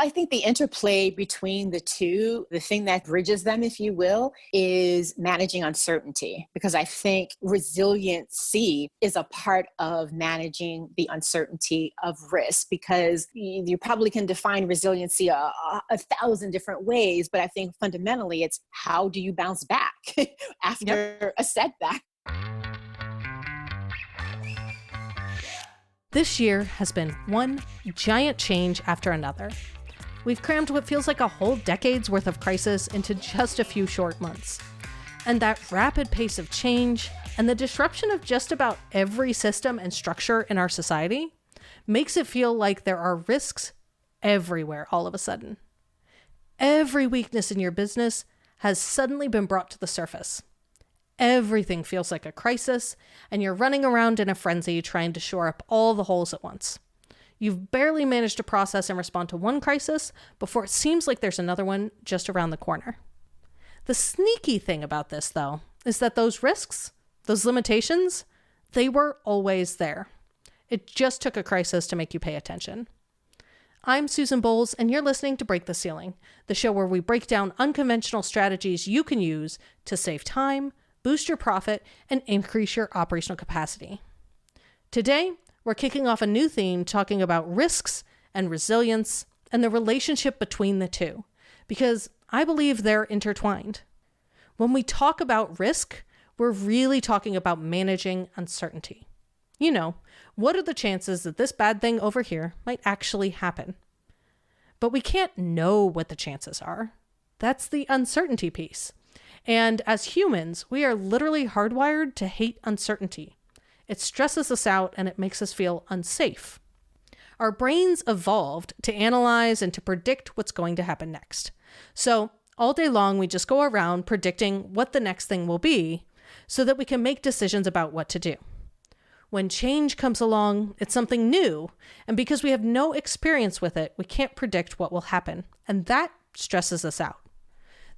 I think the interplay between the two, the thing that bridges them, if you will, is managing uncertainty. Because I think resiliency is a part of managing the uncertainty of risk, because you probably can define resiliency a thousand different ways. But I think fundamentally it's how do you bounce back after a setback? This year has been one giant change after another. We've crammed what feels like a whole decade's worth of crisis into just a few short months. And that rapid pace of change and the disruption of just about every system and structure in our society makes it feel like there are risks everywhere all of a sudden. Every weakness in your business has suddenly been brought to the surface. Everything feels like a crisis, and you're running around in a frenzy trying to shore up all the holes at once. You've barely managed to process and respond to one crisis before it seems like there's another one just around the corner. The sneaky thing about this, though, is that those risks, those limitations, they were always there. It just took a crisis to make you pay attention. I'm Susan Bowles, and you're listening to Break the Ceiling, the show where we break down unconventional strategies you can use to save time, boost your profit, and increase your operational capacity. Today, we're kicking off a new theme talking about risks and resilience and the relationship between the two, because I believe they're intertwined. When we talk about risk, we're really talking about managing uncertainty. You know, what are the chances that this bad thing over here might actually happen? But we can't know what the chances are. That's the uncertainty piece. And as humans, we are literally hardwired to hate uncertainty. It stresses us out and it makes us feel unsafe. Our brains evolved to analyze and to predict what's going to happen next. So all day long, we just go around predicting what the next thing will be so that we can make decisions about what to do. When change comes along, it's something new, and because we have no experience with it, we can't predict what will happen, and that stresses us out.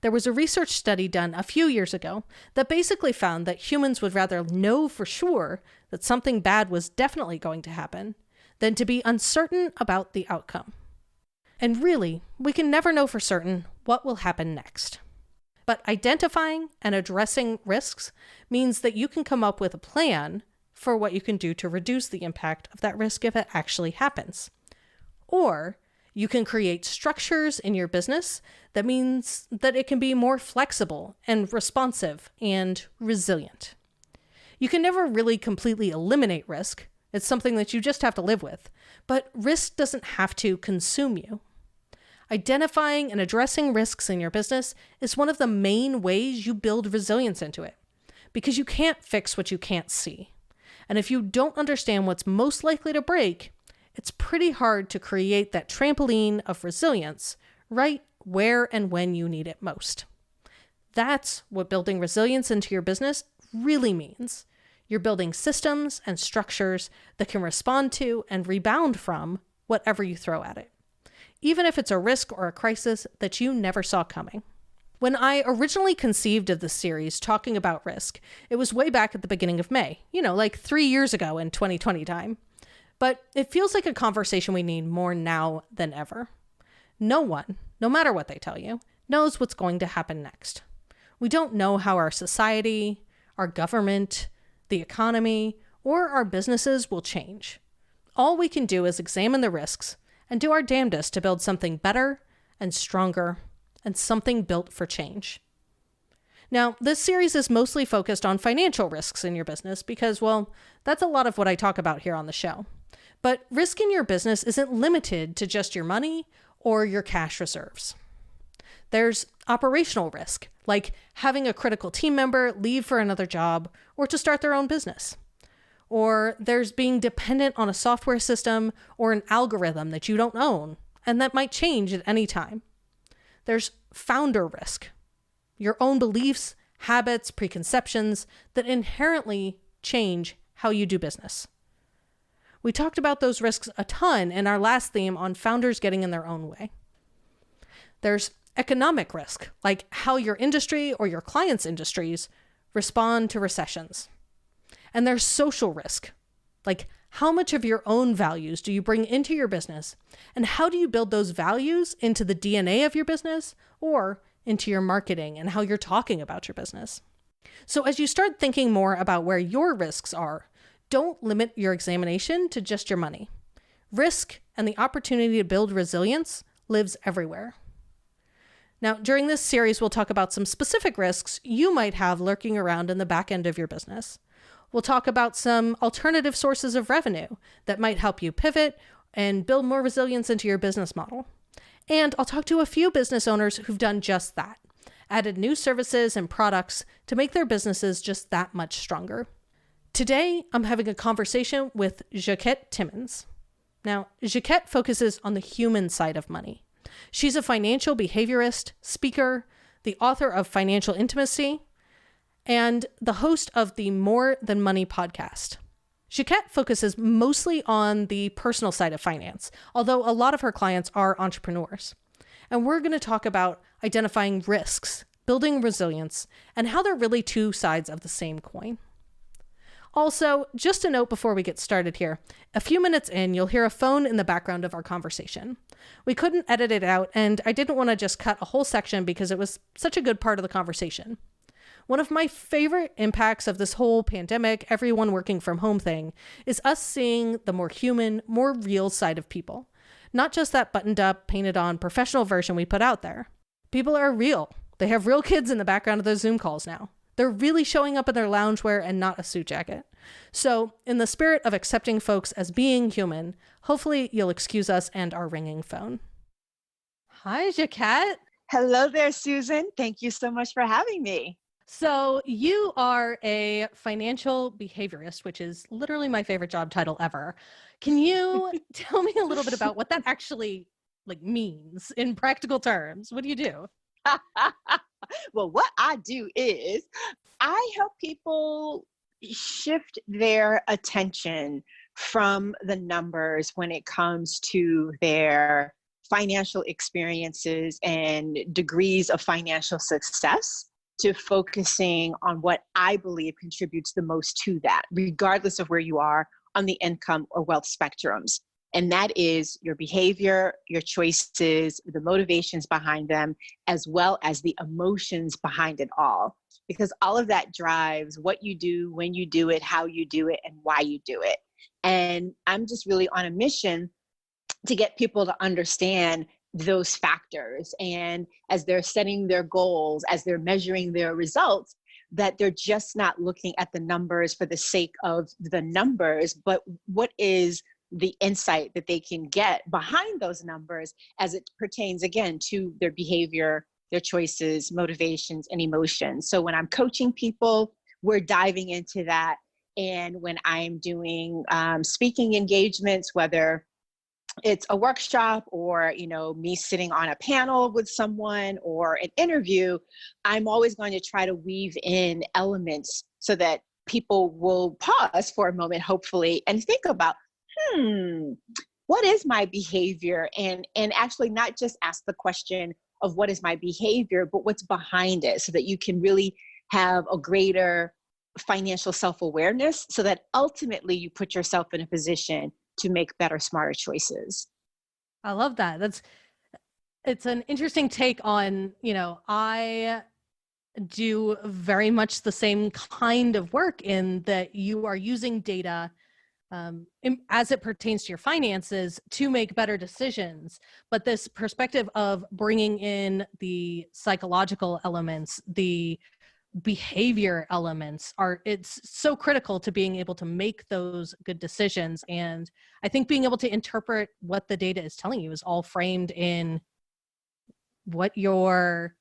There was a research study done a few years ago that basically found that humans would rather know for sure that something bad was definitely going to happen than to be uncertain about the outcome. And really, we can never know for certain what will happen next. But identifying and addressing risks means that you can come up with a plan for what you can do to reduce the impact of that risk if it actually happens. Or you can create structures in your business that means that it can be more flexible and responsive and resilient. You can never really completely eliminate risk. It's something that you just have to live with. But risk doesn't have to consume you. Identifying and addressing risks in your business is one of the main ways you build resilience into it, because you can't fix what you can't see. And if you don't understand what's most likely to break, it's pretty hard to create that trampoline of resilience right where and when you need it most. That's what building resilience into your business really means. You're building systems and structures that can respond to and rebound from whatever you throw at it, even if it's a risk or a crisis that you never saw coming. When I originally conceived of this series talking about risk, it was way back at the beginning of May, like 3 years ago in 2020 time. But it feels like a conversation we need more now than ever. No one, no matter what they tell you, knows what's going to happen next. We don't know how our society, our government, the economy, or our businesses will change. All we can do is examine the risks and do our damnedest to build something better and stronger and something built for change. Now, this series is mostly focused on financial risks in your business because, that's a lot of what I talk about here on the show. But risk in your business isn't limited to just your money or your cash reserves. There's operational risk, like having a critical team member leave for another job or to start their own business. Or there's being dependent on a software system or an algorithm that you don't own and that might change at any time. There's founder risk, your own beliefs, habits, preconceptions that inherently change how you do business. We talked about those risks a ton in our last theme on founders getting in their own way. There's economic risk, like how your industry or your clients' industries respond to recessions. And there's social risk, like How much of your own values do you bring into your business? And how do you build those values into the DNA of your business or into your marketing and how you're talking about your business? So as you start thinking more about where your risks are, don't limit your examination to just your money. Risk and the opportunity to build resilience lives everywhere. Now, during this series, we'll talk about some specific risks you might have lurking around in the back end of your business. We'll talk about some alternative sources of revenue that might help you pivot and build more resilience into your business model. And I'll talk to a few business owners who've done just that, added new services and products to make their businesses just that much stronger. Today, I'm having a conversation with Jacquette Timmons. Now, Jacquette focuses on the human side of money. She's a financial behaviorist, speaker, the author of Financial Intimacy, and the host of the More Than Money podcast. Jacquette focuses mostly on the personal side of finance, although a lot of her clients are entrepreneurs. And we're going to talk about identifying risks, building resilience, and how they're really two sides of the same coin. Also, just a note before we get started here, a few minutes in, you'll hear a phone in the background of our conversation. We couldn't edit it out, and I didn't want to just cut a whole section because it was such a good part of the conversation. One of my favorite impacts of this whole pandemic, everyone working from home thing, is us seeing the more human, more real side of people. Not just that buttoned up, painted on professional version we put out there. People are real. They have real kids in the background of those Zoom calls now. They're really showing up in their loungewear and not a suit jacket. So, in the spirit of accepting folks as being human, hopefully you'll excuse us and our ringing phone. Hi, Jacquette. Hello there, Susan. Thank you so much for having me. So you are a financial behaviorist, which is literally my favorite job title ever. Can you tell me a little bit about what that actually means in practical terms? What do you do? Well, what I do is I help people shift their attention from the numbers when it comes to their financial experiences and degrees of financial success to focusing on what I believe contributes the most to that, regardless of where you are on the income or wealth spectrums. And that is your behavior, your choices, the motivations behind them, as well as the emotions behind it all. Because all of that drives what you do, when you do it, how you do it, and why you do it. And I'm just really on a mission to get people to understand those factors. And as they're setting their goals, as they're measuring their results, that they're just not looking at the numbers for the sake of the numbers, but what is the insight that they can get behind those numbers as it pertains, again, to their behavior, their choices, motivations, and emotions. So when I'm coaching people, we're diving into that. And when I'm doing speaking engagements, whether it's a workshop or, me sitting on a panel with someone or an interview, I'm always going to try to weave in elements so that people will pause for a moment, hopefully, and think about, what is my behavior? And actually not just ask the question of what is my behavior, but what's behind it so that you can really have a greater financial self-awareness so that ultimately you put yourself in a position to make better, smarter choices. I love that. It's an interesting take on, I do very much the same kind of work in that you are using data as it pertains to your finances to make better decisions. But this perspective of bringing in the psychological elements, the behavior elements it's so critical to being able to make those good decisions. And I think being able to interpret what the data is telling you is all framed in what your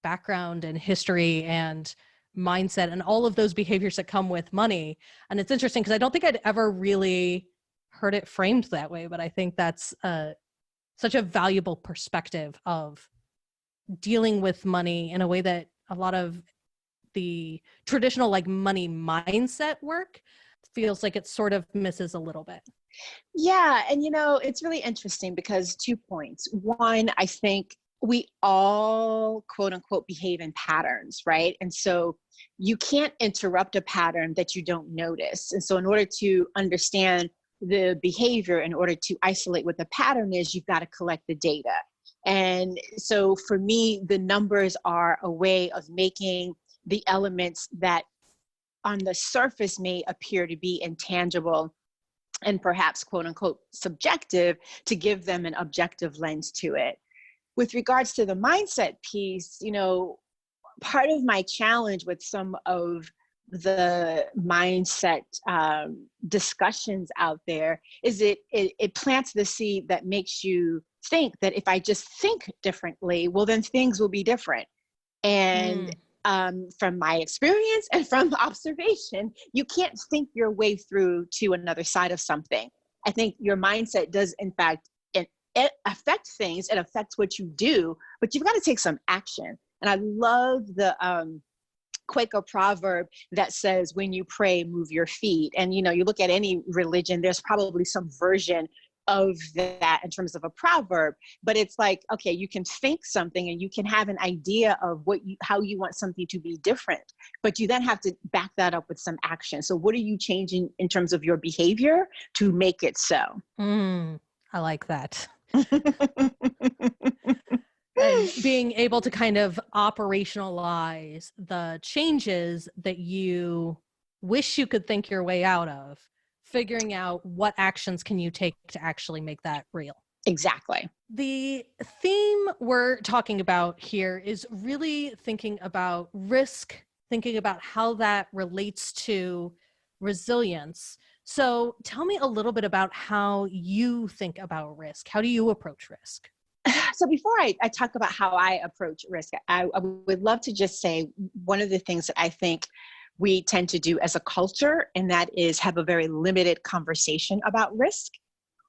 background and history and mindset and all of those behaviors that come with money. And it's interesting because I don't think I'd ever really heard it framed that way, but I think that's such a valuable perspective of dealing with money in a way that a lot of the traditional money mindset work feels like it sort of misses a little bit. Yeah. And it's really interesting because 2 points. One, I think we all quote unquote behave in patterns, right? And so you can't interrupt a pattern that you don't notice. And so in order to understand the behavior, in order to isolate what the pattern is, you've got to collect the data. And so for me, the numbers are a way of making the elements that on the surface may appear to be intangible and perhaps quote unquote subjective, to give them an objective lens to it. With regards to the mindset piece, you know, part of my challenge with some of the mindset discussions out there is it plants the seed that makes you think that if I just think differently, well, then things will be different. And from my experience and from observation, you can't think your way through to another side of something. I think your mindset does, in fact, it affects things. It affects what you do, but you've got to take some action. And I love the Quaker proverb that says, when you pray, move your feet. And, you know, you look at any religion, there's probably some version of that in terms of a proverb, but it's like, okay, you can think something and you can have an idea of how you want something to be different, but you then have to back that up with some action. So what are you changing in terms of your behavior to make it so? I like that. And being able to kind of operationalize the changes that you wish you could think your way out of, figuring out what actions can you take to actually make that real. Exactly. The theme we're talking about here is really thinking about risk, thinking about how that relates to resilience. So tell me a little bit about how you think about risk. How do you approach risk? So before I talk about how I approach risk, I would love to just say one of the things that I think we tend to do as a culture, and that is have a very limited conversation about risk.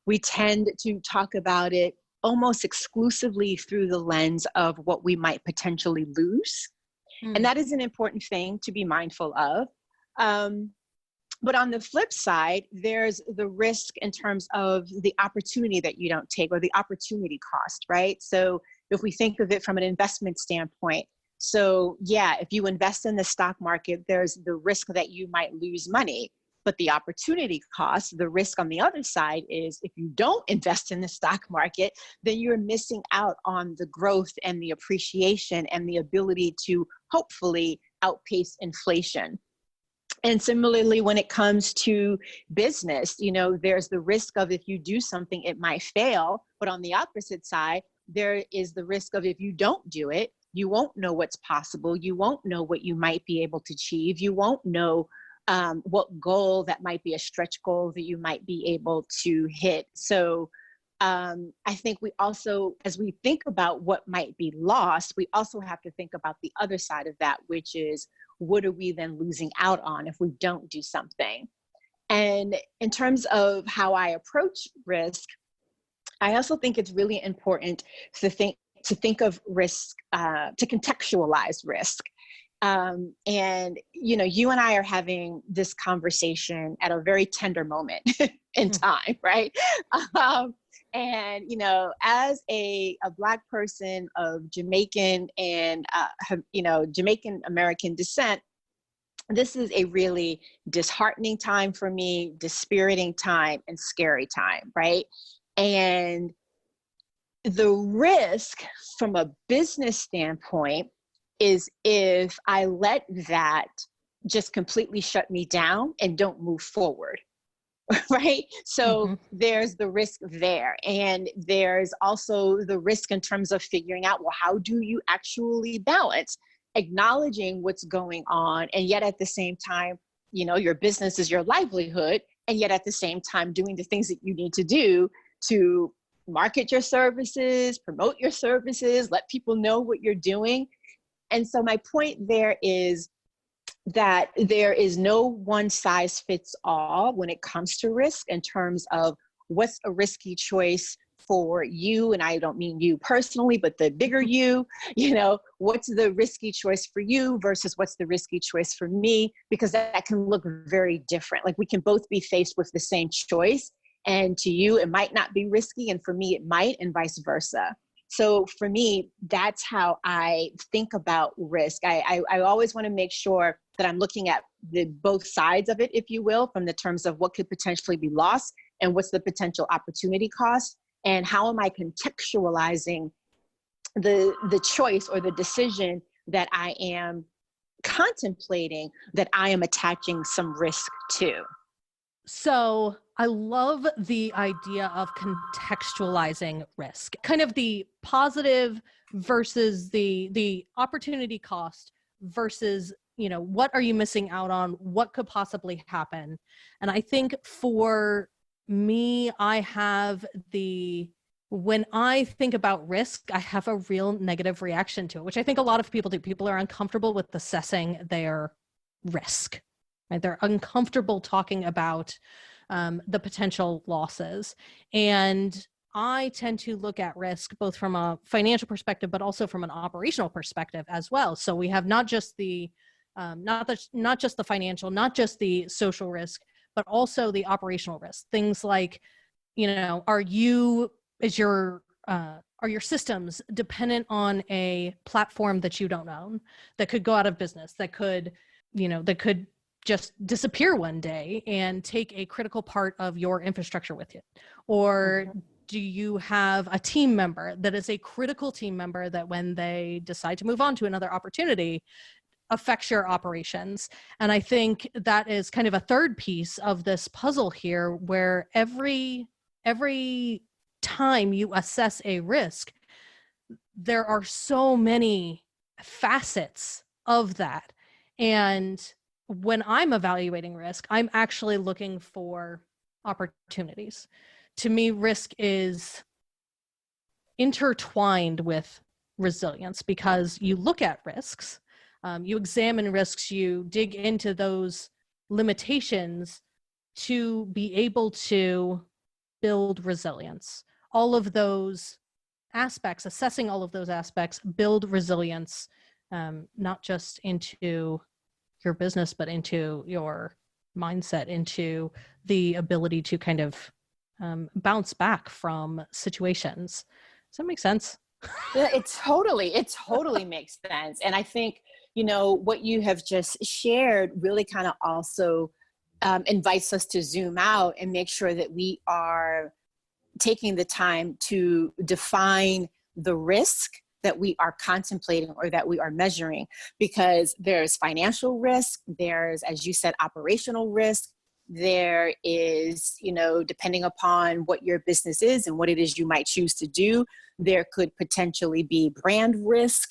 We tend to talk about it almost exclusively through the lens of what we might potentially lose. And that is an important thing to be mindful of. But on the flip side, there's the risk in terms of the opportunity that you don't take, or the opportunity cost, right? So if we think of it from an investment standpoint, so yeah, if you invest in the stock market, there's the risk that you might lose money. But the opportunity cost, the risk on the other side is if you don't invest in the stock market, then you're missing out on the growth and the appreciation and the ability to hopefully outpace inflation. And similarly, when it comes to business, you know, there's the risk of if you do something, it might fail. But on the opposite side, there is the risk of if you don't do it, you won't know what's possible. You won't know what you might be able to achieve. You won't know what goal that might be a stretch goal that you might be able to hit. So I think we also, as we think about what might be lost, we also have to think about the other side of that, which is what are we then losing out on if we don't do something? And in terms of how I approach risk, I also think it's really important to think of risk, to contextualize risk. And, you know, you and I are having this conversation at a very tender moment in time, right? And, you know, as a Black person of Jamaican and, Jamaican American descent, this is a really disheartening time for me, dispiriting time, and scary time, right? And the risk from a business standpoint is if I let that just completely shut me down and don't move forward. Right? So there's the risk there. And there's also the risk in terms of figuring out, well, how do you actually balance acknowledging what's going on? And yet at the same time, you know, your business is your livelihood. And yet at the same time, doing the things that you need to do to market your services, promote your services, let people know what you're doing. And so my point there is that there is no one size fits all when it comes to risk in terms of what's a risky choice for you. And I don't mean you personally, but the bigger you know, what's the risky choice for you versus what's the risky choice for me, because that can look very different. Like we can both be faced with the same choice, and to you, it might not be risky. And for me, it might, and vice versa. So for me, that's how I think about risk. I always want to make sure that I'm looking at both sides of it, if you will, from the terms of what could potentially be lost and what's the potential opportunity cost, and how am I contextualizing the choice or the decision that I am contemplating, that I am attaching some risk to. So I love the idea of contextualizing risk, kind of the positive versus the opportunity cost versus, what are you missing out on? What could possibly happen? And I think for me, when I think about risk, I have a real negative reaction to it, which I think a lot of people do. People are uncomfortable with assessing their risk. Right? They're uncomfortable talking about the potential losses. And I tend to look at risk both from a financial perspective, but also from an operational perspective as well. So we have not just the financial, not just the social risk, but also the operational risk. Things like, are your systems dependent on a platform that you don't own, that could go out of business, that could just disappear one day and take a critical part of your infrastructure with you? Or do you have a team member that is a critical team member that when they decide to move on to another opportunity affects your operations? And I think that is kind of a third piece of this puzzle here, where every time you assess a risk, there are so many facets of that. And when I'm evaluating risk, I'm actually looking for opportunities. To me, risk is intertwined with resilience, because you look at risks, you examine risks, you dig into those limitations to be able to build resilience. All of those aspects, assessing all of those aspects, build resilience, not just into your business, but into your mindset, into the ability to kind of bounce back from situations. Does that make sense? Yeah, it totally makes sense. And I think, what you have just shared really kind of also invites us to zoom out and make sure that we are taking the time to define the risk that we are contemplating or that we are measuring, because there's financial risk, there's, as you said, operational risk, there is, depending upon what your business is and what it is you might choose to do, there could potentially be brand risk,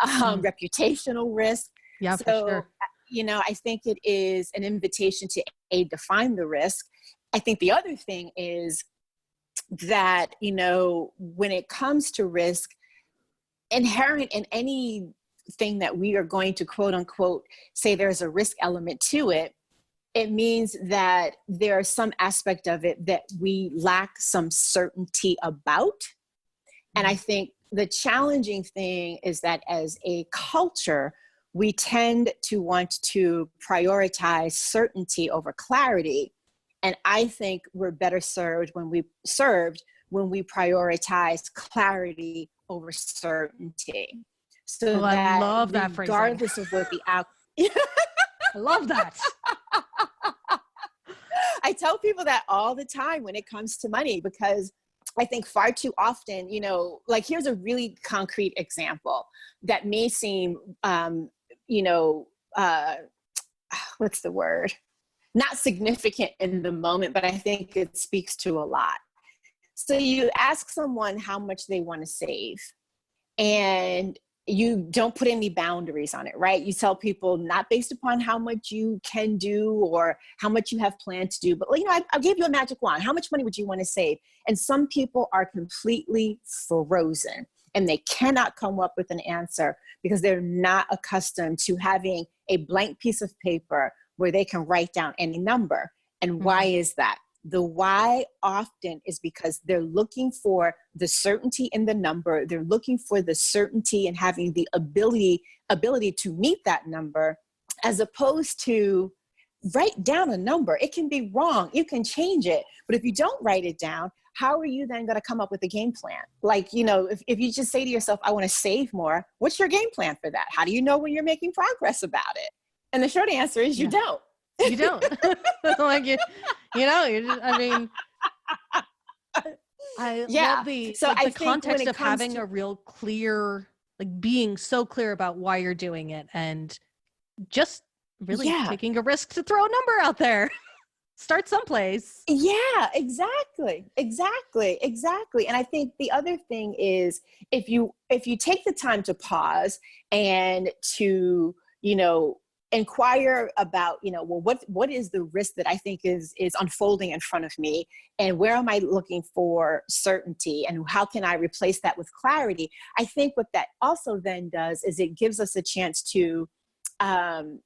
reputational risk. Yeah, for sure. I think it is an invitation to define the risk. I think the other thing is that, when it comes to risk, inherent in anything that we are going to quote unquote say there's a risk element to it, it means that there's some aspect of it that we lack some certainty about. And I think the challenging thing is that as a culture, we tend to want to prioritize certainty over clarity. And I think we're better served when we prioritize clarity over certainty. So I love that phrasing. Regardless of what the outcome, I love that. I tell people that all the time when it comes to money, because I think far too often, here's a really concrete example that may seem, what's the word? Not significant in the moment, but I think it speaks to a lot. So you ask someone how much they want to save, and you don't put any boundaries on it, right? You tell people not based upon how much you can do or how much you have planned to do, but I'll give you a magic wand. How much money would you want to save? And some people are completely frozen and they cannot come up with an answer because they're not accustomed to having a blank piece of paper where they can write down any number. And why is that? The why often is because they're looking for the certainty in the number. They're looking for the certainty and having the ability to meet that number, as opposed to write down a number. It can be wrong. You can change it. But if you don't write it down, how are you then going to come up with a game plan? If you just say to yourself, I want to save more, what's your game plan for that? How do you know when you're making progress about it? And the short answer is you don't. You don't. I Yeah. love the So like I the think when context it of comes having to, a real clear, like being so clear about why you're doing it and just really yeah, taking a risk to throw a number out there. Start someplace. yeah, exactly. And I think the other thing is, if you take the time to pause and to, inquire about, well, what is the risk that I think is unfolding in front of me, and where am I looking for certainty, and how can I replace that with clarity? I think what that also then does is it gives us a chance to um,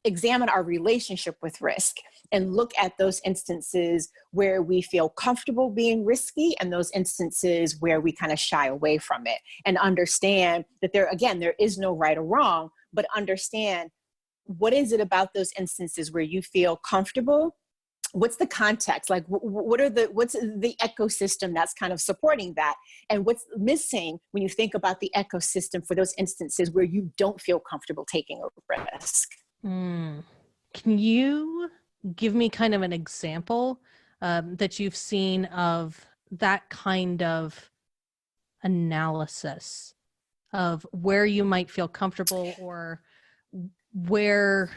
examine our relationship with risk and look at those instances where we feel comfortable being risky and those instances where we kind of shy away from it, and understand that there is no right or wrong, but understand what is it about those instances where you feel comfortable. What's the context? Like, what's the ecosystem that's kind of supporting that? And what's missing when you think about the ecosystem for those instances where you don't feel comfortable taking a risk? Mm. Can you give me kind of an example that you've seen of that kind of analysis of where you might feel comfortable, or where,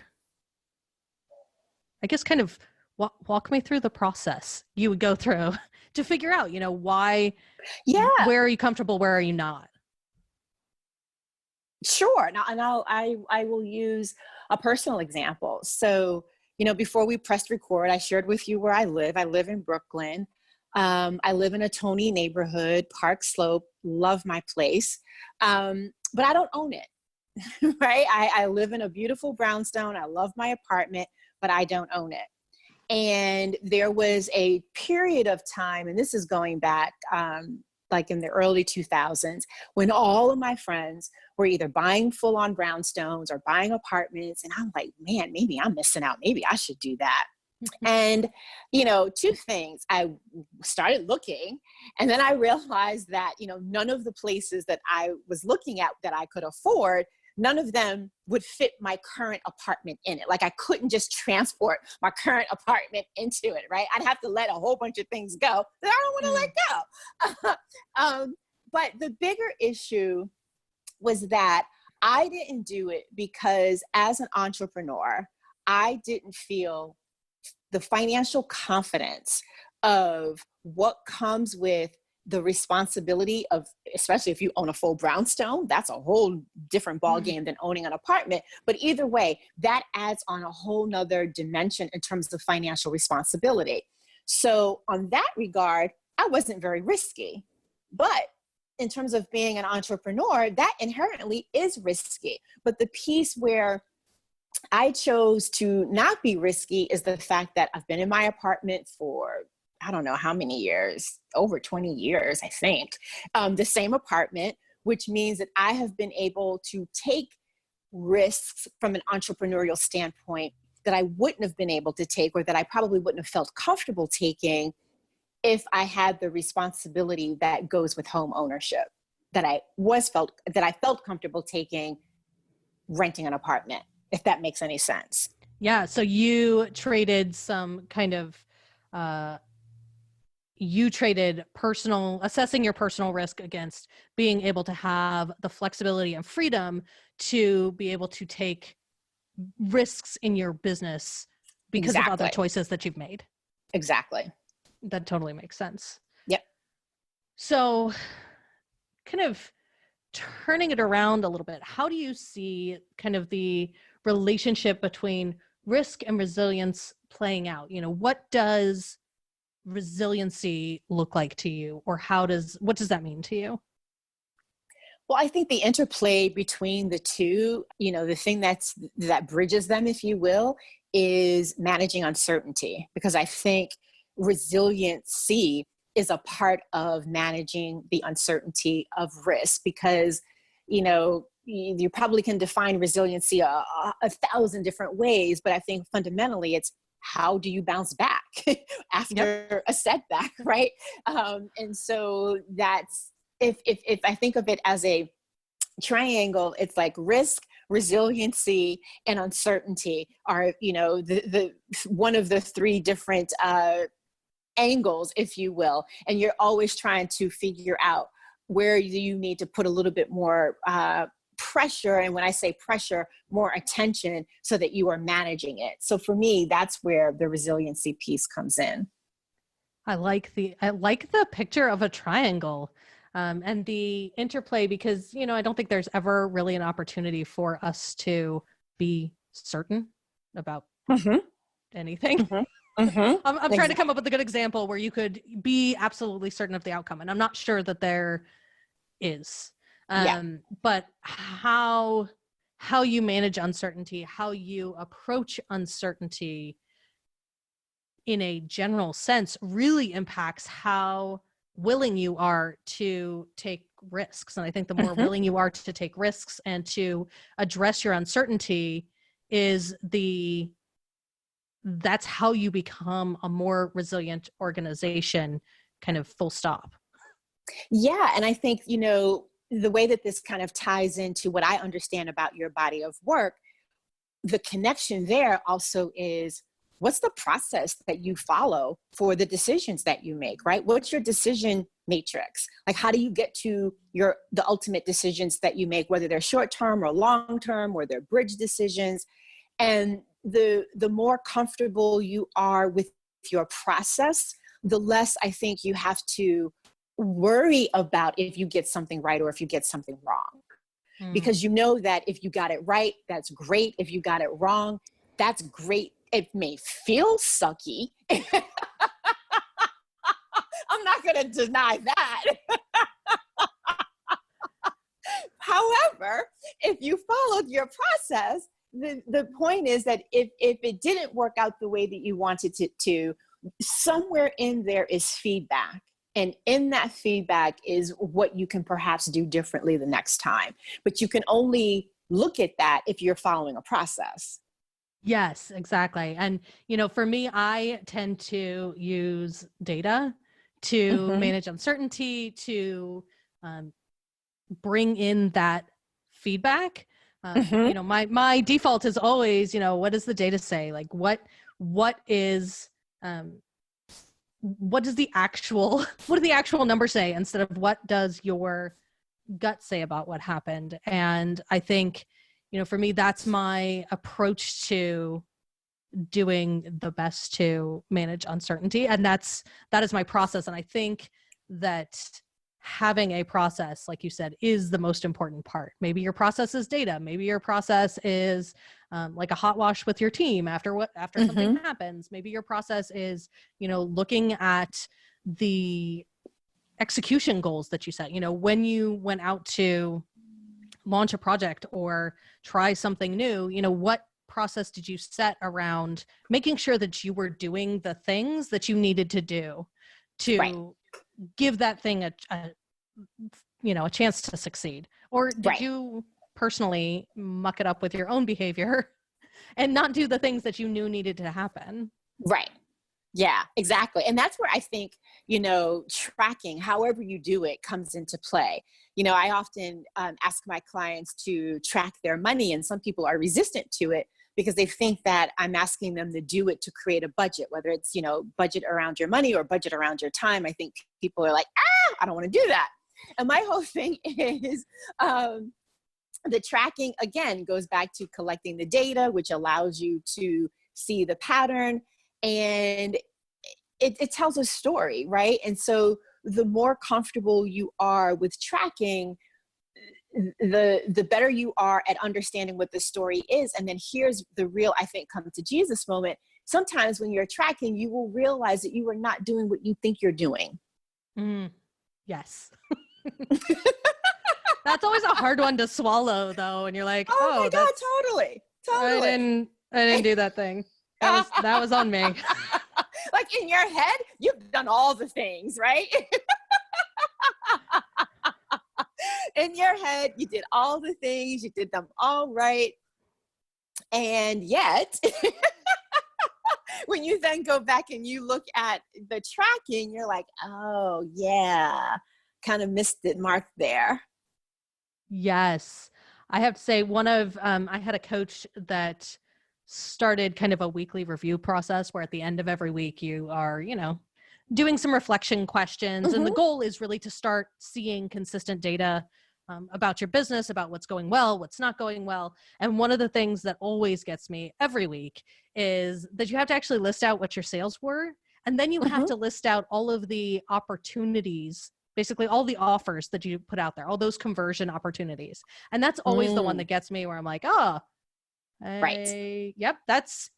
I guess, kind of walk me through the process you would go through to figure out, why, Yeah, where are you comfortable, where are you not? sure. Now, and I will use a personal example. So, before we pressed record, I shared with you where I live. I live in Brooklyn. I live in a Tony neighborhood, Park Slope. Love my place, but I don't own it. Right? I live in a beautiful brownstone. I love my apartment, but I don't own it. And there was a period of time, and this is going back like in the early 2000s, when all of my friends were either buying full on brownstones or buying apartments. And I'm like, man, maybe I'm missing out. Maybe I should do that. And, two things. I started looking, and then I realized that, none of the places that I was looking at that I could afford, none of them would fit my current apartment in it. Like, I couldn't just transport my current apartment into it, right? I'd have to let a whole bunch of things go that I don't want to let go. But the bigger issue was that I didn't do it because, as an entrepreneur, I didn't feel the financial confidence of what comes with the responsibility of, especially if you own a full brownstone, that's a whole different ballgame than owning an apartment. But either way, that adds on a whole nother dimension in terms of financial responsibility. So on that regard, I wasn't very risky. But in terms of being an entrepreneur, that inherently is risky. But the piece where I chose to not be risky is the fact that I've been in my apartment for, I don't know how many years, over 20 years, I think, the same apartment, which means that I have been able to take risks from an entrepreneurial standpoint that I wouldn't have been able to take, or that I probably wouldn't have felt comfortable taking if I had the responsibility that goes with home ownership that I felt comfortable taking renting an apartment, if that makes any sense. Yeah. So you traded some kind of, assessing your personal risk against being able to have the flexibility and freedom to be able to take risks in your business because of other Exactly. choices that you've made. Exactly. That totally makes sense. Yep. So kind of turning it around a little bit, how do you see kind of the relationship between risk and resilience playing out? What does resiliency look like to you, or what does that mean to you? Well, I think the interplay between the two, the thing that bridges them, if you will, is managing uncertainty. Because I think resiliency is a part of managing the uncertainty of risk. Because, you probably can define resiliency a thousand different ways, but I think fundamentally it's, how do you bounce back after a setback, right? And so that's, if I think of it as a triangle, it's like risk, resiliency, and uncertainty are, the one of the three different angles, if you will, and you're always trying to figure out where you need to put a little bit more pressure. And when I say pressure, more attention so that you are managing it. So for me, that's where the resiliency piece comes in. I like the picture of a triangle and the interplay, because, I don't think there's ever really an opportunity for us to be certain about anything. I'm trying to come up with a good example where you could be absolutely certain of the outcome. And I'm not sure that there is. But how you manage uncertainty, how you approach uncertainty in a general sense really impacts how willing you are to take risks. And I think the more willing you are to take risks and to address your uncertainty that's how you become a more resilient organization, kind of full stop. Yeah. And I think, the way that this kind of ties into what I understand about your body of work, the connection there also is, what's the process that you follow for the decisions that you make, right? What's your decision matrix? Like, how do you get to the ultimate decisions that you make, whether they're short-term or long-term, or they're bridge decisions? And the more comfortable you are with your process, the less I think you have to worry about if you get something right or if you get something wrong. Because you know that if you got it right, that's great. If you got it wrong, that's great. It may feel sucky. I'm not going to deny that. However, if you followed your process, the point is that if it didn't work out the way that you wanted it to, somewhere in there is feedback. And in that feedback is what you can perhaps do differently the next time. But you can only look at that if you're following a process. Yes, exactly. And, for me, I tend to use data to manage uncertainty, to bring in that feedback. My default is always, what does the data say? Like what does the actual numbers say, instead of what does your gut say about what happened? And I think, for me, that's my approach to doing the best to manage uncertainty. And that is my process. And I think that having a process, like you said, is the most important part. Maybe your process is data. Maybe your process is like a hot wash with your team after something happens. Maybe your process is, looking at the execution goals that you set. When you went out to launch a project or try something new, what process did you set around making sure that you were doing the things that you needed to do to give that thing a chance to succeed? Or did you personally muck it up with your own behavior and not do the things that you knew needed to happen? Right. Yeah, exactly. And that's where I think, tracking, however you do it, comes into play. I often ask my clients to track their money, and some people are resistant to it because they think that I'm asking them to do it to create a budget, whether it's, budget around your money or budget around your time. I think people are like, I don't want to do that. And my whole thing is the tracking, again, goes back to collecting the data, which allows you to see the pattern, and it tells a story, right? And so the more comfortable you are with tracking, the better you are at understanding what the story is. And then here's the real, I think, come to Jesus moment. Sometimes when you're tracking, you will realize that you are not doing what you think you're doing. Yes. That's always a hard one to swallow, though. And you're like, oh my God, totally. I didn't do that thing. That was on me. Like in your head, you've done all the things, right? In your head, you did all the things, you did them all right. And yet, when you then go back and you look at the tracking, you're like, oh yeah, kind of missed it mark there. Yes. I have to say I had a coach that started kind of a weekly review process where at the end of every week you are, doing some reflection questions. And the goal is really to start seeing consistent data about your business, about what's going well, what's not going well. And one of the things that always gets me every week is that you have to actually list out what your sales were. And then you have to list out all of the opportunities, basically all the offers that you put out there, all those conversion opportunities. And that's always the one that gets me, where I'm like, oh, yep, that's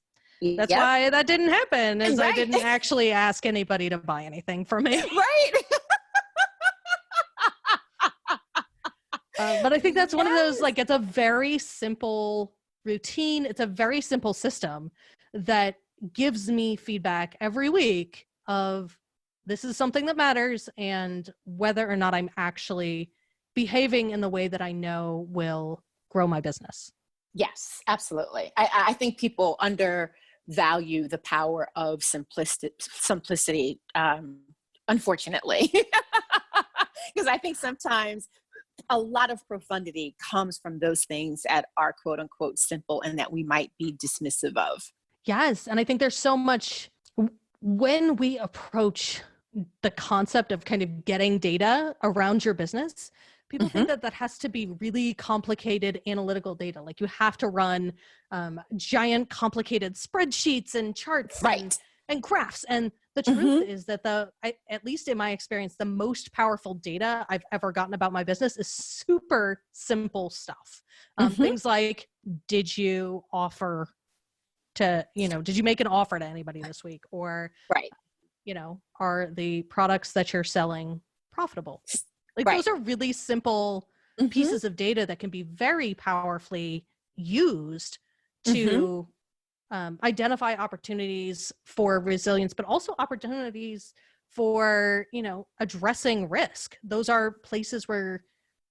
why that didn't happen, is I didn't actually ask anybody to buy anything from me. Right. But I think that's one of those, like, it's a very simple routine. It's a very simple system that gives me feedback every week of, this is something that matters, and whether or not I'm actually behaving in the way that I know will grow my business. Yes, absolutely. I think people undervalue the power of simplicity, unfortunately, because I think sometimes a lot of profundity comes from those things that are quote unquote simple and that we might be dismissive of. Yes. And I think there's so much, when we approach the concept of kind of getting data around your business, people think that that has to be really complicated analytical data. Like, you have to run giant complicated spreadsheets and charts and graphs. And the truth is that at least in my experience, the most powerful data I've ever gotten about my business is super simple stuff. Things like, did you offer to, did you make an offer to anybody this week? Or, are the products that you're selling profitable? Like, those are really simple pieces of data that can be very powerfully used to identify opportunities for resilience, but also opportunities for, addressing risk. Those are places where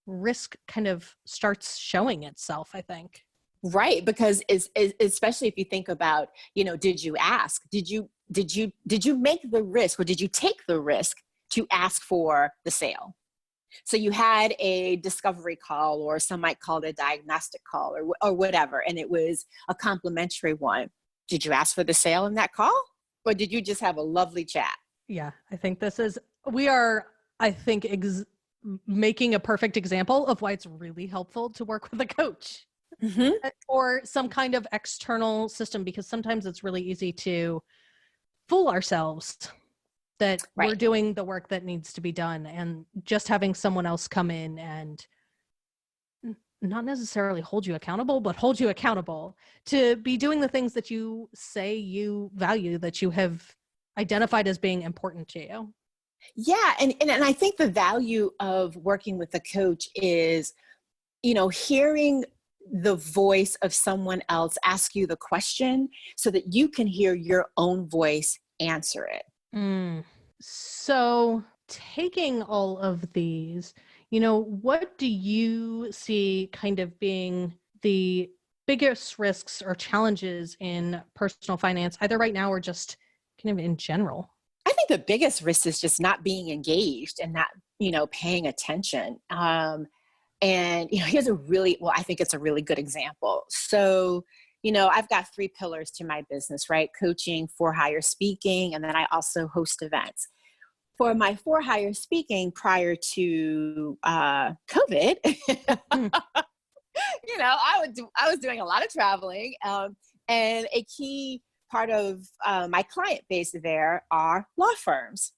risk kind of starts showing itself, I think. Right. Because especially if you think about, did you ask, did you make the risk, or did you take the risk to ask for the sale? So you had a discovery call, or some might call it a diagnostic call, or whatever, and it was a complimentary one. Did you ask for the sale in that call, or did you just have a lovely chat? Yeah, I think we are making a perfect example of why it's really helpful to work with a coach or some kind of external system, because sometimes it's really easy to fool ourselves that we're doing the work that needs to be done, and just having someone else come in and not necessarily hold you accountable, but hold you accountable to be doing the things that you say you value, that you have identified as being important to you. Yeah. And I think the value of working with a coach is, hearing the voice of someone else ask you the question so that you can hear your own voice answer it. So taking all of these, what do you see kind of being the biggest risks or challenges in personal finance, either right now or just kind of in general? I think the biggest risk is just not being engaged and not, paying attention. And, here's I think it's a really good example. So, I've got 3 pillars to my business, right? Coaching, for hire speaking, and then I also host events. For my for hire speaking prior to COVID, I was doing a lot of traveling, and a key part of my client base there are law firms.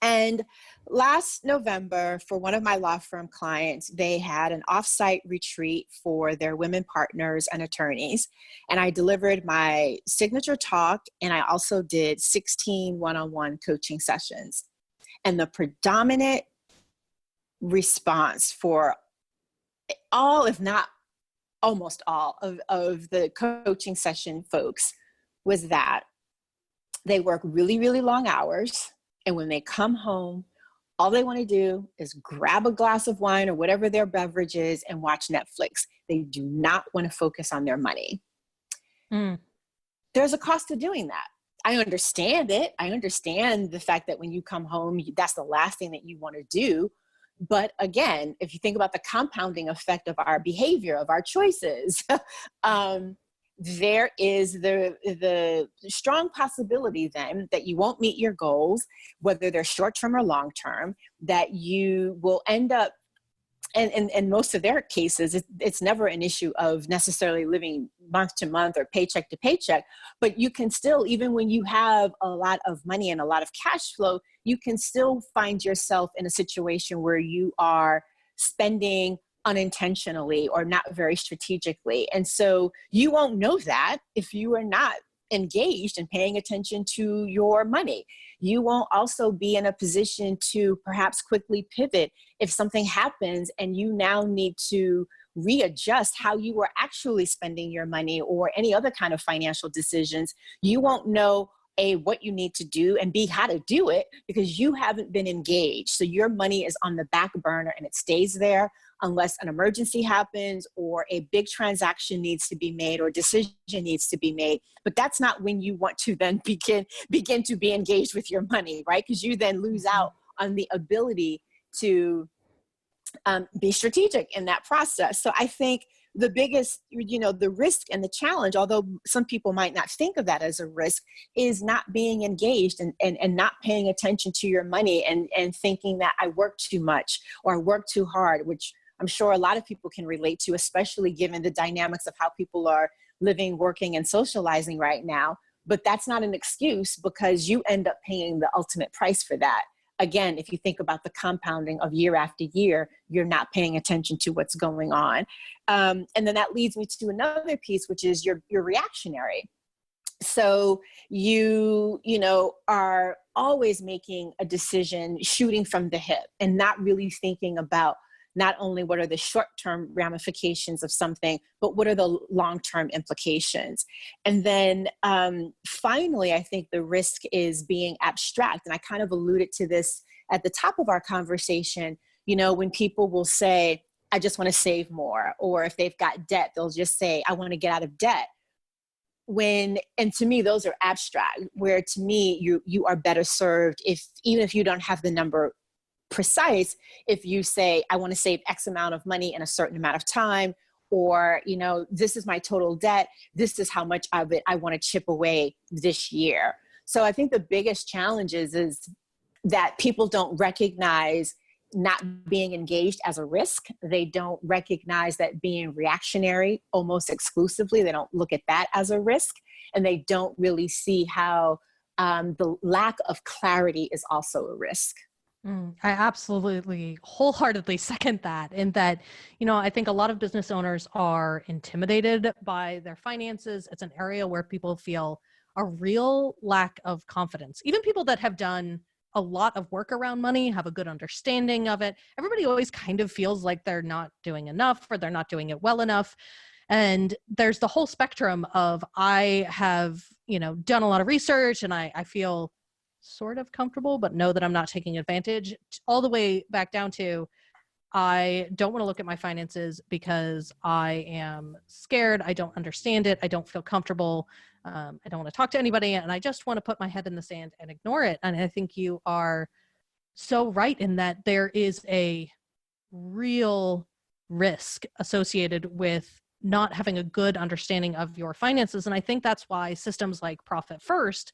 And last November, for one of my law firm clients, they had an offsite retreat for their women partners and attorneys. And I delivered my signature talk, and I also did 16 one-on-one coaching sessions. And the predominant response for all, if not almost all, of the coaching session folks was that they work really, really long hours. And when they come home, all they want to do is grab a glass of wine or whatever their beverage is and watch Netflix. They do not want to focus on their money. There's a cost to doing that. I understand it. I understand the fact that when you come home, that's the last thing that you want to do. But again, if you think about the compounding effect of our behavior, of our choices, there is the strong possibility then that you won't meet your goals, whether they're short-term or long-term, that you will end up, and most of their cases, it's never an issue of necessarily living month to month or paycheck to paycheck, but you can still, even when you have a lot of money and a lot of cash flow, you can still find yourself in a situation where you are spending unintentionally or not very strategically. And so you won't know that if you are not engaged and paying attention to your money. You won't also be in a position to perhaps quickly pivot if something happens and you now need to readjust how you were actually spending your money or any other kind of financial decisions. You won't know A, what you need to do, and B, how to do it, because you haven't been engaged. So your money is on the back burner and it stays there unless an emergency happens or a big transaction needs to be made or decision needs to be made. But that's not when you want to then begin to be engaged with your money, right? Because you then lose out on the ability to be strategic in that process. So I think the biggest, the risk and the challenge, although some people might not think of that as a risk, is not being engaged and not paying attention to your money and thinking that I work too much or I work too hard, which I'm sure a lot of people can relate to, especially given the dynamics of how people are living, working, and socializing right now. But that's not an excuse, because you end up paying the ultimate price for that. Again, if you think about the compounding of year after year, you're not paying attention to what's going on. And then that leads me to another piece, which is you're reactionary. So you are always making a decision shooting from the hip and not really thinking about not only what are the short-term ramifications of something, but what are the long-term implications. And then finally, I think the risk is being abstract. And I kind of alluded to this at the top of our conversation. When people will say, I just want to save more, or if they've got debt, they'll just say, I want to get out of debt. And to me, those are abstract, where to me, you are better served even if you don't have the number precise, if you say, I want to save X amount of money in a certain amount of time, or, this is my total debt, this is how much of it I want to chip away this year. So I think the biggest challenge is that people don't recognize not being engaged as a risk. They don't recognize that being reactionary almost exclusively, they don't look at that as a risk. And they don't really see how the lack of clarity is also a risk. I absolutely wholeheartedly second that, in that, I think a lot of business owners are intimidated by their finances. It's an area where people feel a real lack of confidence. Even people that have done a lot of work around money have a good understanding of it. Everybody always kind of feels like they're not doing enough or they're not doing it well enough. And there's the whole spectrum of, I have, done a lot of research and I feel sort of comfortable, but know that I'm not taking advantage, all the way back down to, I don't want to look at my finances because I am scared. I don't understand it. I don't feel comfortable. I don't want to talk to anybody. And I just want to put my head in the sand and ignore it. And I think you are so right in that there is a real risk associated with not having a good understanding of your finances. And I think that's why systems like Profit First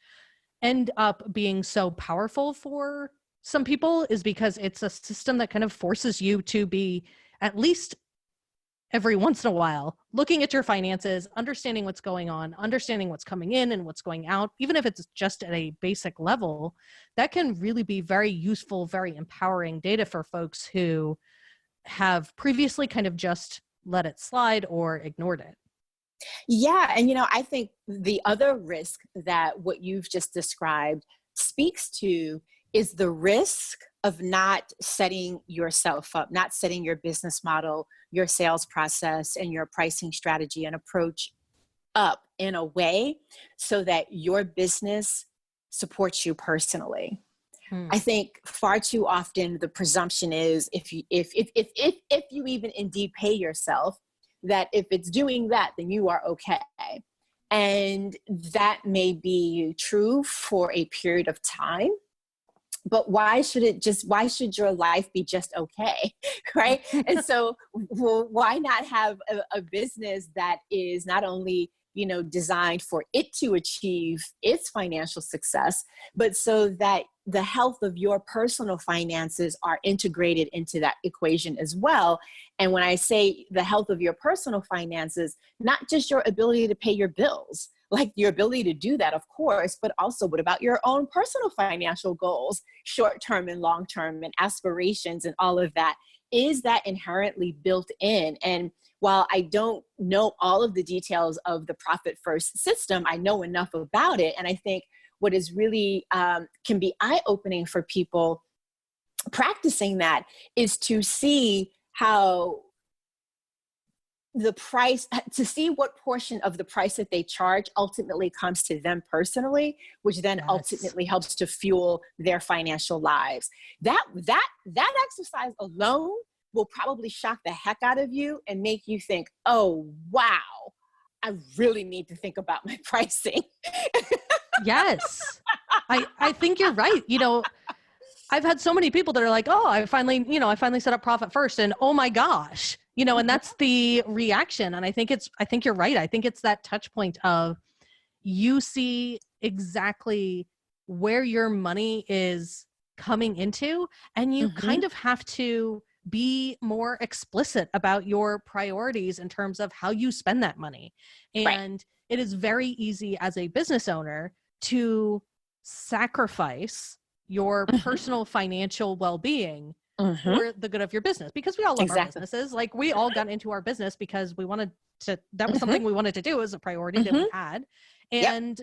end up being so powerful for some people, is because it's a system that kind of forces you to be, at least every once in a while, looking at your finances, understanding what's going on, understanding what's coming in and what's going out, even if it's just at a basic level. That can really be very useful, very empowering data for folks who have previously kind of just let it slide or ignored it. Yeah. And, I think the other risk that what you've just described speaks to is the risk of not setting yourself up, not setting your business model, your sales process, and your pricing strategy and approach up in a way so that your business supports you personally. I think far too often the presumption is, if you even indeed pay yourself, that if it's doing that, then you are okay. And that may be true for a period of time, but why should your life be just okay? Right? And so, why not have a business that is not only, designed for it to achieve its financial success, but so that the health of your personal finances are integrated into that equation as well. And when I say the health of your personal finances, not just your ability to pay your bills, like your ability to do that, of course, but also what about your own personal financial goals, short-term and long-term, and aspirations and all of that? Is that inherently built in? And while I don't know all of the details of the Profit First system, I know enough about it. And I think what is really can be eye-opening for people practicing that is to see how the price, to see what portion of the price that they charge ultimately comes to them personally, which then ultimately helps to fuel their financial lives. That exercise alone will probably shock the heck out of you and make you think, oh, wow, I really need to think about my pricing. Yes. I think you're right. I've had so many people that are like, oh, I finally set up Profit First, and oh my gosh, and that's the reaction. And I think you're right. I think it's that touch point of you see exactly where your money is coming into, and you kind of have to be more explicit about your priorities in terms of how you spend that money. And it is very easy as a business owner to sacrifice your personal financial well-being for the good of your business, because we all love our businesses. Like, we all got into our business because we wanted to, that was something we wanted to do as a priority that we had. And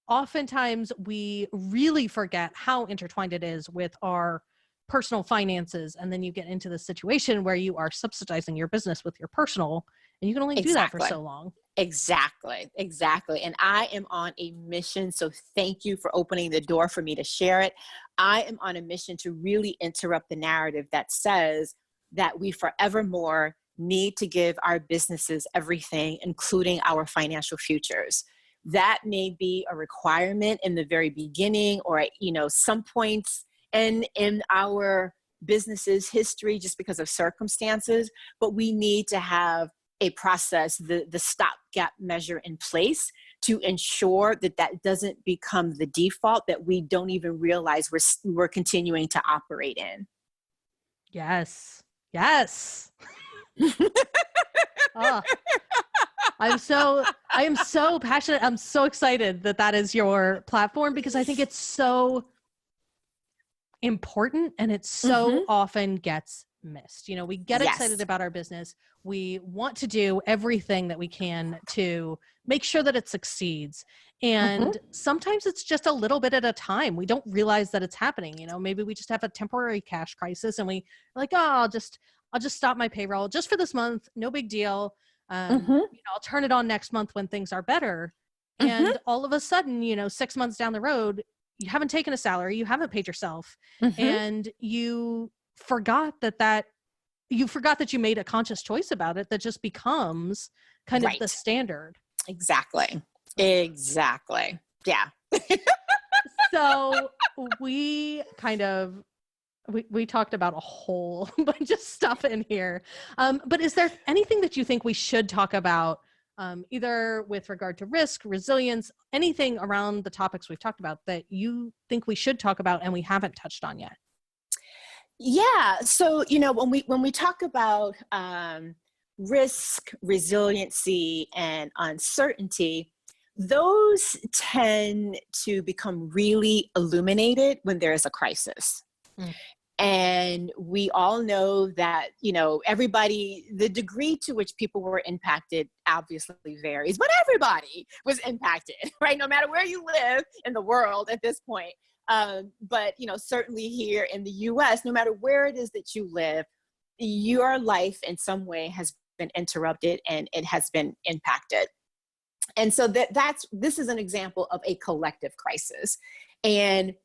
oftentimes we really forget how intertwined it is with our personal finances. And then you get into the situation where you are subsidizing your business with your personal, and you can only do that for so long. Exactly. And I am on a mission. So thank you for opening the door for me to share it. I am on a mission to really interrupt the narrative that says that we forevermore need to give our businesses everything, including our financial futures. That may be a requirement in the very beginning, or, some points in our business's history just because of circumstances, but we need to have a process, the stopgap measure in place to ensure that that doesn't become the default, that we don't even realize we're continuing to operate in. Yes. Oh, I am so passionate. I'm so excited that is your platform, because I think it's so important, and it so often gets missed. We get excited about our business. We want to do everything that we can to make sure that it succeeds. And sometimes it's just a little bit at a time. We don't realize that it's happening. Maybe we just have a temporary cash crisis, and we like, oh, I'll just stop my payroll just for this month. No big deal. I'll turn it on next month when things are better. And all of a sudden, 6 months down the road, you haven't taken a salary, you haven't paid yourself, and you forgot that you made a conscious choice about it that just becomes kind of the standard. Exactly. Yeah. So we talked about a whole bunch of stuff in here. But is there anything that you think we should talk about, either with regard to risk, resilience, anything around the topics we've talked about that you think we should talk about and we haven't touched on yet? Yeah. So, when we talk about risk, resiliency, and uncertainty, those tend to become really illuminated when there is a crisis. And we all know that, everybody, the degree to which people were impacted obviously varies, but everybody was impacted, right? No matter where you live in the world at this point. But, certainly here in the US, no matter where it is that you live, your life in some way has been interrupted and it has been impacted. And so this is an example of a collective crisis. And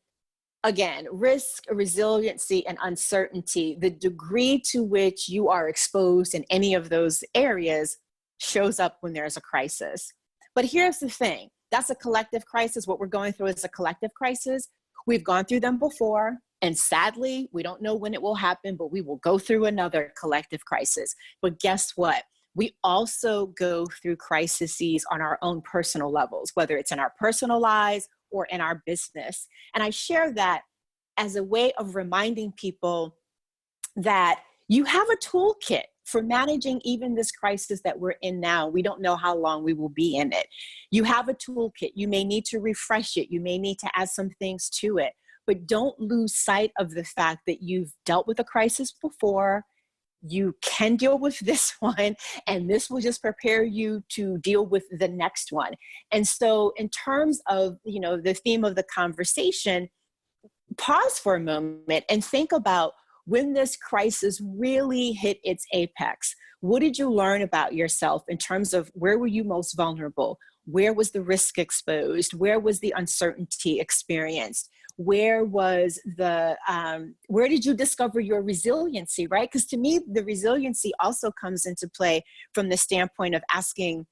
again, risk, resiliency, and uncertainty, the degree to which you are exposed in any of those areas shows up when there's a crisis. But here's the thing, that's a collective crisis. What we're going through is a collective crisis. We've gone through them before, and sadly, we don't know when it will happen, but we will go through another collective crisis. But guess what? we also go through crises on our own personal levels, whether it's in our personal lives or in our business. And I share that as a way of reminding people that you have a toolkit for managing even this crisis that we're in now. We don't know how long we will be in it. You have a toolkit. You may need to refresh it. You may need to add some things to it, but don't lose sight of the fact that you've dealt with a crisis before. You can deal with this one, and this will just prepare you to deal with the next one. And so in terms of, the theme of the conversation, pause for a moment and think about when this crisis really hit its apex. What did you learn about yourself in terms of where were you most vulnerable? Where was the risk exposed? Where was the uncertainty experienced? Where did you discover your resiliency, right? Because to me, the resiliency also comes into play from the standpoint of asking,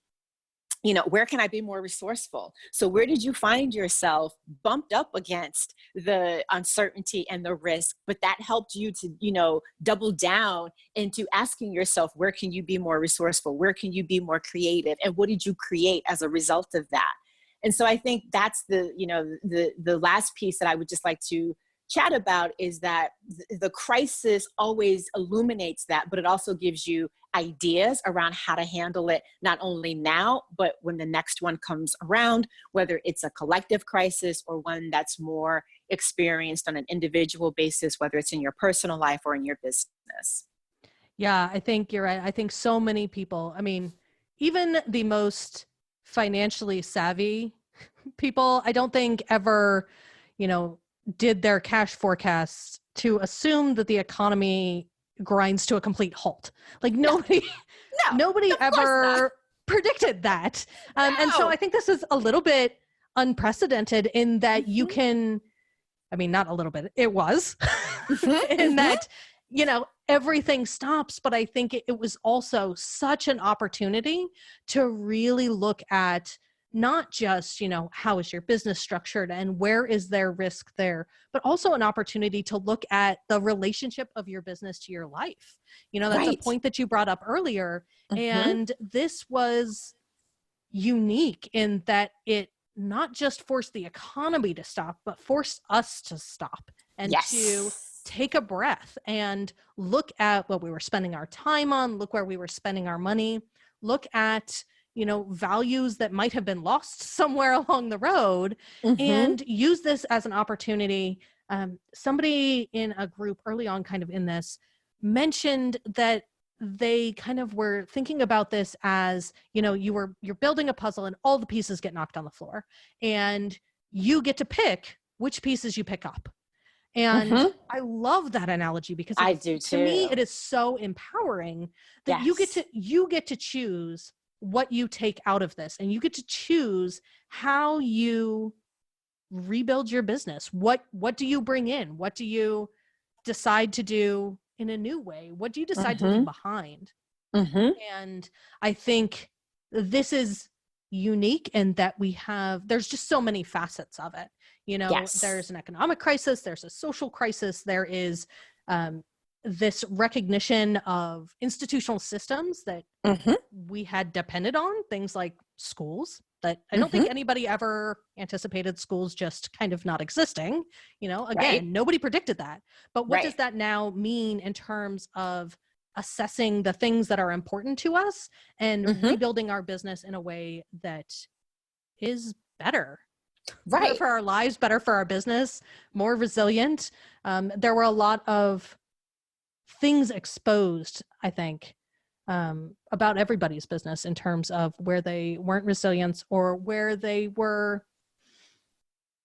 where can I be more resourceful? So where did you find yourself bumped up against the uncertainty and the risk, but that helped you to, double down into asking yourself, where can you be more resourceful? Where can you be more creative? And what did you create as a result of that? And so I think that's the last piece that I would just like to chat about, is that the crisis always illuminates that, but it also gives you ideas around how to handle it, not only now, but when the next one comes around, whether it's a collective crisis or one that's more experienced on an individual basis, whether it's in your personal life or in your business. Yeah, I think you're right. I think so many people, even the most financially savvy people, I don't think ever, did their cash forecasts to assume that the economy grinds to a complete halt. Like nobody ever predicted that. And so I think this is a little bit unprecedented in that you can, not a little bit, it was in that, everything stops. But I think it was also such an opportunity to really look at not just, how is your business structured and where is there risk there, but also an opportunity to look at the relationship of your business to your life. That's a point that you brought up earlier. And this was unique in that it not just forced the economy to stop, but forced us to stop and to take a breath and look at what we were spending our time on, look where we were spending our money, look at values that might have been lost somewhere along the road, and use this as an opportunity. Somebody in a group early on kind of in this mentioned that they kind of were thinking about this as, you're building a puzzle and all the pieces get knocked on the floor and you get to pick which pieces you pick up. And I love that analogy because I do too. To me, it is so empowering that you get to choose what you take out of this, and you get to choose how you rebuild your business. What do you bring in? What do you decide to do in a new way? What do you decide to leave behind? And I think this is unique in that there's just so many facets of it. There's an economic crisis, there's a social crisis, there is this recognition of institutional systems that we had depended on, things like schools that I don't think anybody ever anticipated schools just kind of not existing. Again, nobody predicted that. But what does that now mean in terms of assessing the things that are important to us and rebuilding our business in a way that is better? Better for our lives, better for our business, more resilient. There were a lot of things exposed, I think, about everybody's business in terms of where they weren't resilient or where they were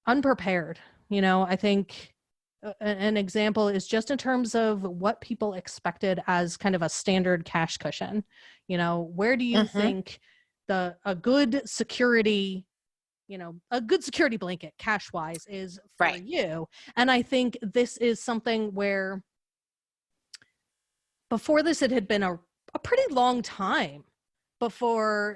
unprepared. I think an example is just in terms of what people expected as kind of a standard cash cushion. Where do you think a good security blanket cash wise is for you? And I think this is something where before this, it had been a pretty long time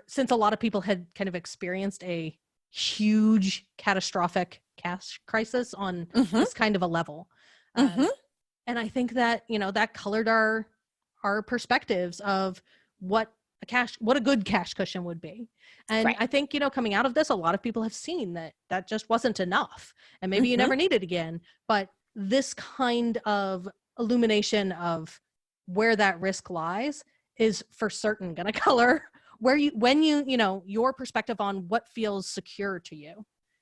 since a lot of people had kind of experienced a huge catastrophic cash crisis on this kind of a level. And I think that, that colored our perspectives of what what a good cash cushion would be. And Right. I think, coming out of this, a lot of people have seen that just wasn't enough. And maybe you Mm-hmm. never need it again. But this kind of illumination of where that risk lies is for certain going to color your perspective on what feels secure to you.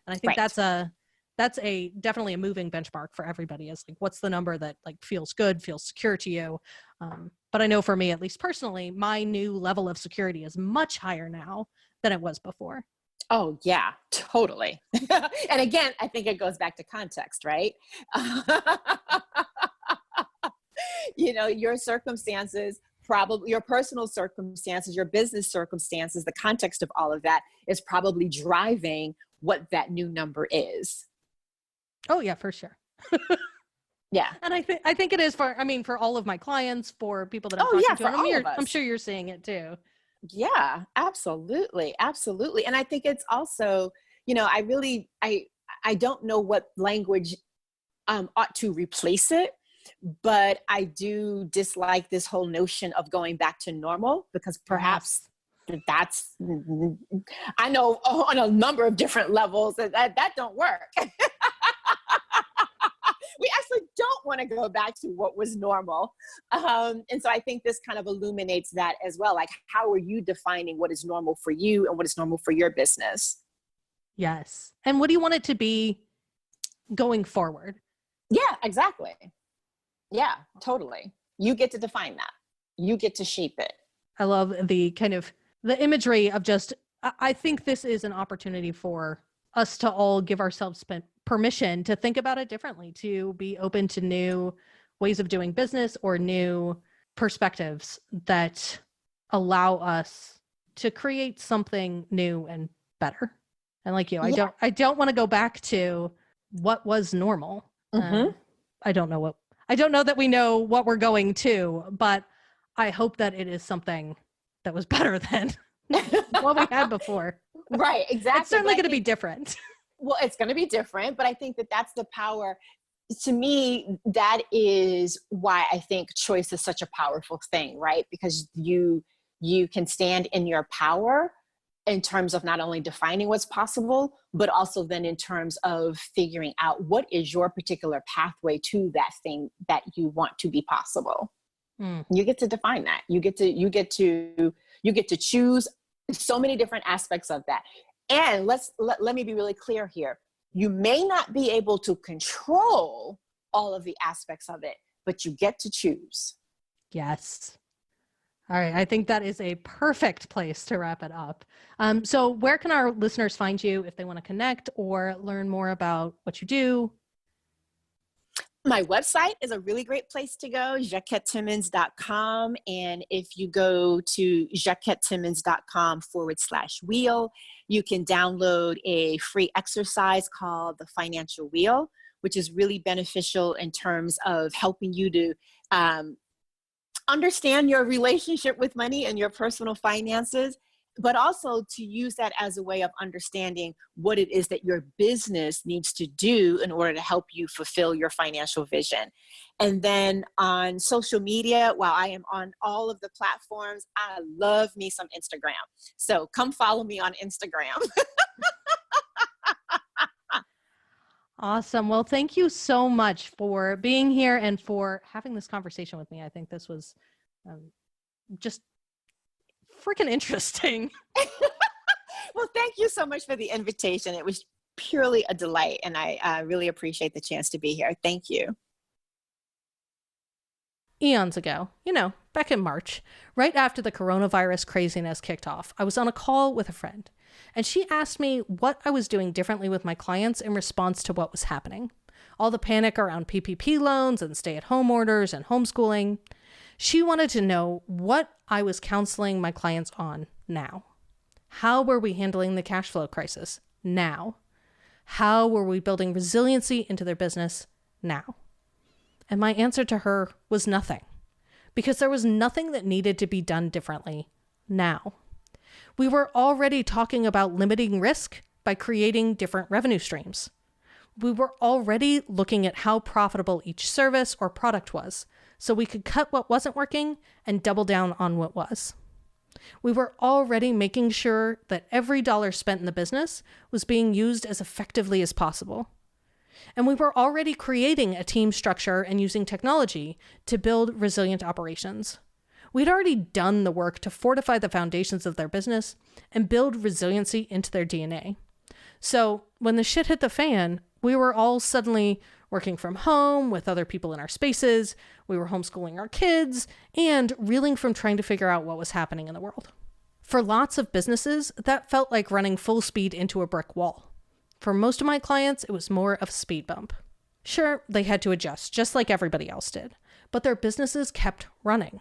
And I think Right. that's definitely a moving benchmark for everybody, is like, what's the number that like feels good, feels secure to you. But I know for me, at least personally, my new level of security is much higher now than it was before. Oh, yeah, totally. And again, I think it goes back to context, right? Your circumstances, probably your personal circumstances, your business circumstances, the context of all of that is probably driving what that new number is. Oh, yeah, for sure. Yeah. And I think it is for all of my clients, for people that I'm Oh, talking yeah, to. for And all of us. I'm sure you're seeing it too. Yeah, absolutely. Absolutely. And I think it's also, I don't know what language ought to replace it, but I do dislike this whole notion of going back to normal, because perhaps that's, I know on a number of different levels that don't work. We actually don't want to go back to what was normal. And so I think this kind of illuminates that as well. Like, how are you defining what is normal for you and what is normal for your business? Yes. And what do you want it to be going forward? Yeah, exactly. Yeah, totally. You get to define that. You get to shape it. I love the kind of the imagery of just, I think this is an opportunity for us to all give ourselves permission to think about it differently, to be open to new ways of doing business or new perspectives that allow us to create something new and better. And like you, Yeah. I don't want to go back to what was normal. Mm-hmm. I don't know that we know what we're going to, but I hope that it is something that was better than what we had before. Right, exactly. It's certainly going to be different. Well, it's going to be different, but I think that that's the power. To me, that is why I think choice is such a powerful thing, right? Because you can stand in your power in terms of not only defining what's possible, but also then in terms of figuring out what is your particular pathway to that thing that you want to be possible. You get to define that. You get to choose so many different aspects of that. And let me be really clear here. You may not be able to control all of the aspects of it, but you get to choose. Yes. All right. I think that is a perfect place to wrap it up. So where can our listeners find you if they want to connect or learn more about what you do? My website is a really great place to go, jacquettetimmons.com. And if you go to jacquettetimmons.com/wheel, you can download a free exercise called the financial wheel, which is really beneficial in terms of helping you to understand your relationship with money and your personal finances, but also to use that as a way of understanding what it is that your business needs to do in order to help you fulfill your financial vision. And then on social media, while I am on all of the platforms, I love me some Instagram. So come follow me on Instagram. Awesome. Well, thank you so much for being here and for having this conversation with me. I think this was just freaking interesting. Well, thank you so much for the invitation. It was purely a delight, and I really appreciate the chance to be here. Thank you. Eons ago, back in March, right after the coronavirus craziness kicked off, I was on a call with a friend, and she asked me what I was doing differently with my clients in response to what was happening. All the panic around PPP loans and stay-at-home orders and homeschooling. She wanted to know what I was counseling my clients on now. How were we handling the cash flow crisis now? How were we building resiliency into their business now? And my answer to her was nothing, because there was nothing that needed to be done differently now. We were already talking about limiting risk by creating different revenue streams. We were already looking at how profitable each service or product was, so we could cut what wasn't working and double down on what was. We were already making sure that every dollar spent in the business was being used as effectively as possible. And we were already creating a team structure and using technology to build resilient operations. We'd already done the work to fortify the foundations of their business and build resiliency into their DNA. So when the shit hit the fan, we were all suddenly working from home with other people in our spaces. We were homeschooling our kids and reeling from trying to figure out what was happening in the world. For lots of businesses, that felt like running full speed into a brick wall. For most of my clients, it was more of a speed bump. Sure, they had to adjust, just like everybody else did, but their businesses kept running.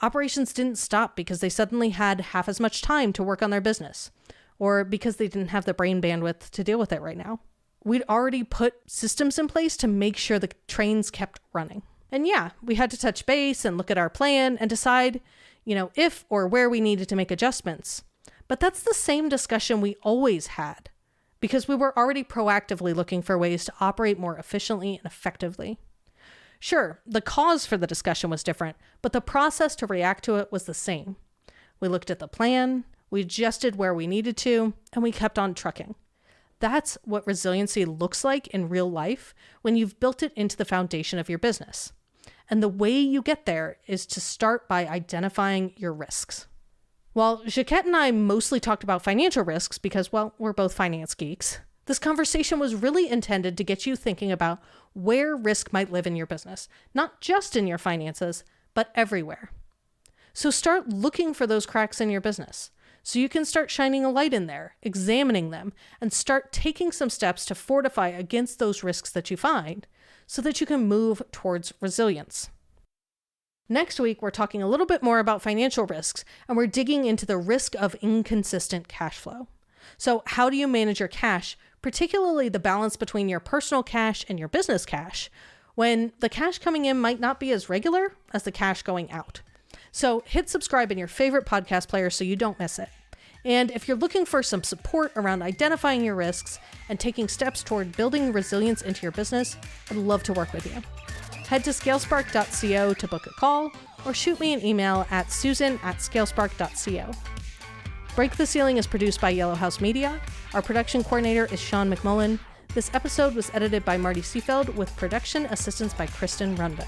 Operations didn't stop because they suddenly had half as much time to work on their business, or because they didn't have the brain bandwidth to deal with it right now. We'd already put systems in place to make sure the trains kept running. And yeah, we had to touch base and look at our plan and decide, if or where we needed to make adjustments. But that's the same discussion we always had, because we were already proactively looking for ways to operate more efficiently and effectively. Sure, the cause for the discussion was different, but the process to react to it was the same. We looked at the plan, we adjusted where we needed to, and we kept on trucking. That's what resiliency looks like in real life when you've built it into the foundation of your business. And the way you get there is to start by identifying your risks. While Jacquette and I mostly talked about financial risks because, we're both finance geeks, this conversation was really intended to get you thinking about where risk might live in your business, not just in your finances, but everywhere. So start looking for those cracks in your business so you can start shining a light in there, examining them, and start taking some steps to fortify against those risks that you find so that you can move towards resilience. Next week, we're talking a little bit more about financial risks, and we're digging into the risk of inconsistent cash flow. So how do you manage your cash, particularly the balance between your personal cash and your business cash, when the cash coming in might not be as regular as the cash going out? So hit subscribe in your favorite podcast player so you don't miss it. And if you're looking for some support around identifying your risks and taking steps toward building resilience into your business, I'd love to work with you. Head to scalespark.co to book a call or shoot me an email at susan@scalespark.co. Break the Ceiling is produced by Yellow House Media. Our production coordinator is Sean McMullen. This episode was edited by Marty Seafeld with production assistance by Kristen Runbeck.